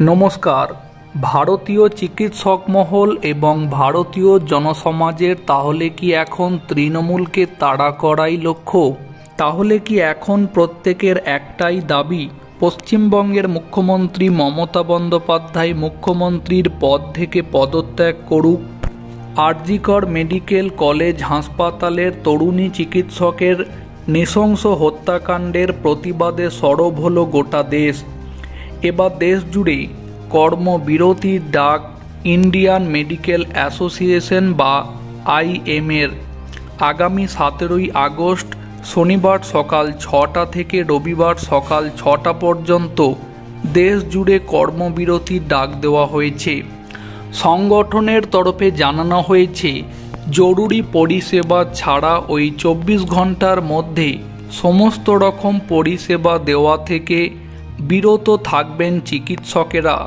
নমস্কার। ভারতীয় চিকিৎসক মহল এবং ভারতীয় জনসমাজের তাহলে কি এখন তৃণমূলকে তাড়া করাই লক্ষ্য? তাহলে কি এখন প্রত্যেকের একটাই দাবি, পশ্চিমবঙ্গের মুখ্যমন্ত্রী মমতা বন্দ্যোপাধ্যায় মুখ্যমন্ত্রীর পদ থেকে পদত্যাগ করুক? আরজিকর মেডিকেল কলেজ হাসপাতালের তরুণী চিকিৎসকের নৃশংস হত্যাকাণ্ডের প্রতিবাদে সরব হলো গোটা দেশ। এবার দেশ জুড়ে কর্মবিরতির ডাক ইন্ডিয়ান মেডিকেল অ্যাসোসিয়েশন বা আইএমের। আগামী 17ই আগস্ট শনিবার সকাল 6টা থেকে রবিবার সকাল 6টা পর্যন্ত দেশ জুড়ে কর্মবিরতির ডাক দেওয়া হয়েছে। সংগঠনের তরফে জানানো হয়েছে, জরুরি পরিষেবা ছাড়া ওই 24 ঘন্টার মধ্যে সমস্ত রকম পরিষেবা দেওয়া থেকে বিরত থাকবেন চিকিৎসকেরা।